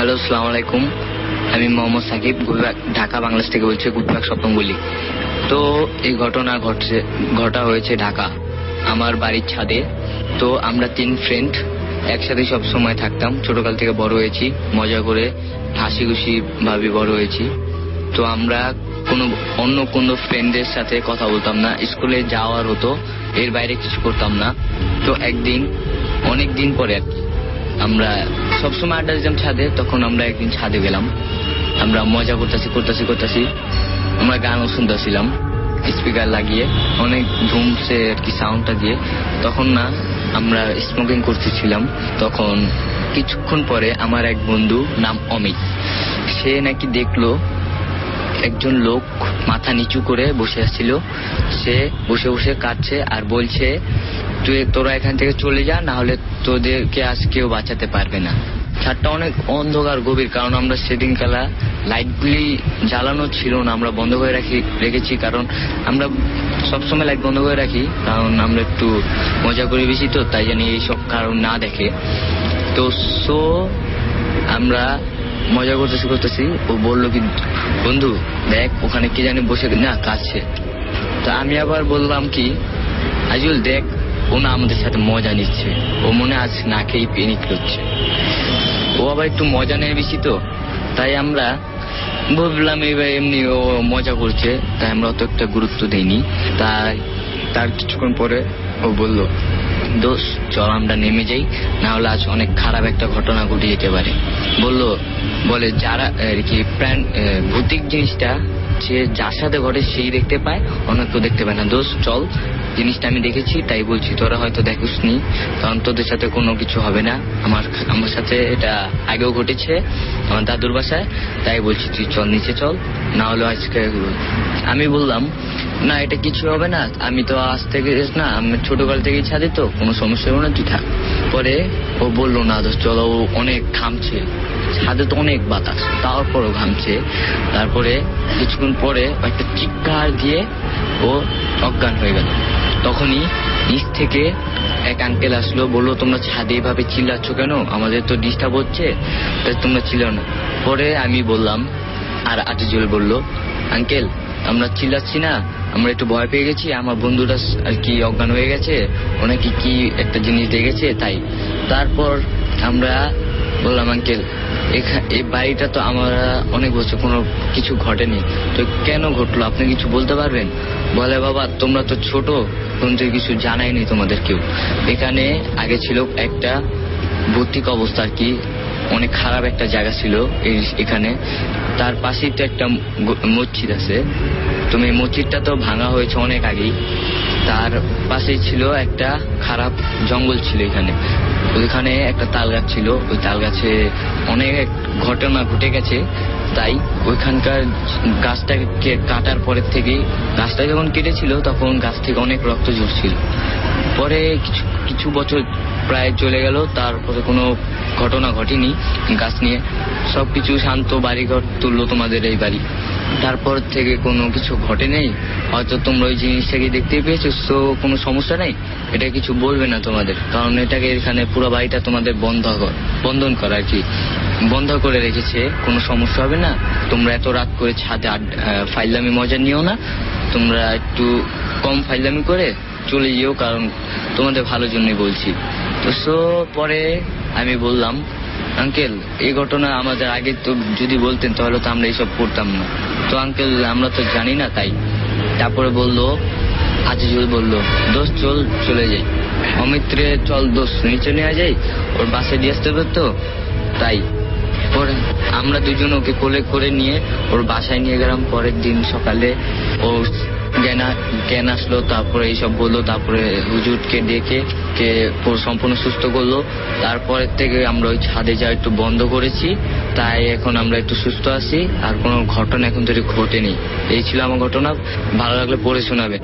Hello, আসসালামু আলাইকুম। আমি মোহাম্মদ সাকিব, ঢাকা বাংলাদেশ থেকে বলছি, গুলবাগ স্বপ্ন বলি। তো এই ঘটনা ঘটা হয়েছে ঢাকা, আমার বাড়ির ছাদে। তো আমরা 3 ফ্রেন্ড একসাথে সব সময় থাকতাম, ছোটকাল থেকে বড় হয়েছি, মজা করে হাসি খুশি ভাবে বড় হয়েছি। তো আমরা অন্য কোনো ফ্রেন্ডের সাথে কথা বলতাম না, স্কুলে যাওয়ার হতো, এর বাইরে কিছু করতাম না। তো একদিন, অনেক দিন পরে আমরা সবসময় আড্ডা দিতাম ছাদে, তখন আমরা একদিন ছাদে গেলাম। আমরা মজা করতেছি আমরা গানও শুনতেছিলাম স্পিকার লাগিয়ে, অনেক ধুমছে আর কি সাউন্ডটা দিয়ে। তখন না আমরা স্মোকিং করতেছিলাম। তখন কিছুক্ষণ পরে আমার এক বন্ধু নাম অমিত, সে নাকি দেখলো একজন লোক মাথা নিচু করে বসে আসছিল। সে বসে বসে কাঁদছে আর বলছে, তোরা এখান থেকে চলে যা, না হলে তোদেরকে আজ কেউ বাঁচাতে পারবে না। ছাদটা অনেক অন্ধকার গভীর, কারণ আমরা সেদিন কালা লাইটগুলি জ্বালানো ছিল না, আমরা বন্ধ করে রেখেছি। কারণ আমরা সবসময় লাইট বন্ধ করে রাখি, কারণ আমরা একটু মজা করি বেশি, তো তাই জানি এইসব কারণ না দেখে। তো আমরা মজা করতেছি। ও বললো কি, বন্ধু দেখ ওখানে কি জানি বসে না কাছে। তা আমি আবার বললাম কি, আজুল দেখ, ও না আমাদের সাথে মজা নিচ্ছে, ও মনে আজ না খেয়ে পিকনিক করছে। ও আবার একটু মজা নেয় বেশি, তো তাই আমরা ভাবলাম এবার এমনি ও মজা করছে, তাই আমরা অত একটা গুরুত্ব দিইনি। তাই তার কিছুক্ষণ পরে ও বলল, দোস্ত চল আমরা নেমে যাই, না হলে আজ অনেক খারাপ একটা ঘটনা ঘটে যেতে পারে। বলে যারা আর কি ভৌতিক জিনিসটা সে যার সাথে ঘটে সেই দেখতে পায়, অন্য কেউ দেখতে পায় না। দোস্ত চল, জিনিসটা আমি দেখেছি তাই বলছি, তোরা হয়তো দেখোসনি, কারণ তোদের সাথে কোনো কিছু হবে না। আমার সাথে এটা আগেও ঘটেছে আমার দাদুর বাসায়, তাই বলছি তুই চল নিচে চল, না হলে আজকে। আমি বললাম না, এটা কিছু হবে না, আমি তো আজ থেকে না, আমি ছোটকাল থেকেই ছাদে, তো কোনো সমস্যা হবে না, তুই থাক। পরে ও বললো না দোস্ত চলো, ও অনেক ঘামছে, ছাদে তো অনেক বাতাস, তারপরও ঘামছে। তারপরে কিছুক্ষণ পরে একটা চিৎকার দিয়ে ও অজ্ঞান হয়ে গেল। তখনই নিচ থেকে এক আঙ্কেল আসলো, বললো তোমরা ছাদে এভাবে চিল্লাচ্ছ কেন, আমাদের তো ডিস্টার্ব হচ্ছে, তাই তোমরা চিল্লাও না। পরে আমি বললাম, আর আজিজুল বলল, আঙ্কেল আমরা চিল্লাচ্ছি না, আমরা একটু ভয় পেয়ে গেছি, আমার বন্ধুটা আর কি অজ্ঞান হয়ে গেছে, ওনাকে কি একটা জিনিস দেখেছে তাই। তারপর আমরা বললাম, আঙ্কেল এই বাড়িটা তো আমরা অনেক বছর কোনো কিছু ঘটেনি, তো কেন ঘটলো আপনি কিছু বলতে পারবেন? বলে, বাবা তোমরা তো ছোট, তখন থেকে কিছু জানাইনি তোমাদের কেউ। এখানে আগে ছিল একটা ভৌতিক অবস্থা আর কি, অনেক খারাপ একটা জায়গা ছিল এখানে। তার পাশেই তো একটা মসজিদ আছে, তুমি মসজিদটা তো ভাঙা হয়েছে অনেক আগেই। তার পাশেই ছিল একটা খারাপ জঙ্গল ছিল এখানে, ওইখানে একটা তাল গাছ ছিল, ওই তাল গাছে অনেক ঘটনা ঘটে গেছে। তাই ওইখানকার গাছটাকে কাটার পরের থেকেই, গাছটা যখন কেটেছিল তখন গাছ থেকে অনেক রক্ত ঝরছিল। পরে কিছু বছর প্রায় চলে গেল, তারপরে কোনো ঘটনা ঘটেনি গাছ নিয়ে, সবকিছু শান্ত, বাড়িঘর তুললো তোমাদের এই বাড়ি। তারপর থেকে কোনো কিছু ঘটে নেই, হয়তো তোমরা ওই জিনিসটাকে দেখতেই পেয়েছো, তো কোনো সমস্যা নেই, এটা কিছু বলবে না তোমাদের, কারণ এটাকে এখানে পুরো বাড়িটা তোমাদের বন্ধন করা আর কি, বন্ধ করে রেখেছে, কোনো সমস্যা হবে না। তোমরা এত রাত করে ছাদে ফাইলামি মজা নিও না, তোমরা একটু কম ফাইলামি করে চলে যেও, কারণ তোমাদের ভালোর জন্যই বলছি। তো পরে আমি বললাম, আঙ্কেল এই ঘটনা আমাদের আগে তো যদি বলতেন তাহলে তো আমরা এইসব করতাম না। তো আঙ্কেল আমরা তো জানি না তাই। তারপরে বললো, আজিজুল বলল, দোস্ত চল চলে যাই। অমিত্রে চল দোস্ত নিচে নিয়ে যাই, ওর বাসে দিয়ে আসতে হবে তো, তাই। পরে আমরা দুজন ওকে কোলে করে নিয়ে ওর বাসায় নিয়ে গেলাম। পরের দিন সকালে ও জ্ঞান আসলো, তারপরে এইসব বললো, তারপরে হুজুরকে ডেকে সম্পূর্ণ সুস্থ করলো। তারপরের থেকে আমরা ওই ছাদে যাওয়া একটু বন্ধ করেছি, তাই এখন আমরা একটু সুস্থ আছি, আর কোনো ঘটনা এখন তৈরি ঘটেনি। এই ছিল আমার ঘটনা, ভালো লাগলে পড়ে শোনাবে।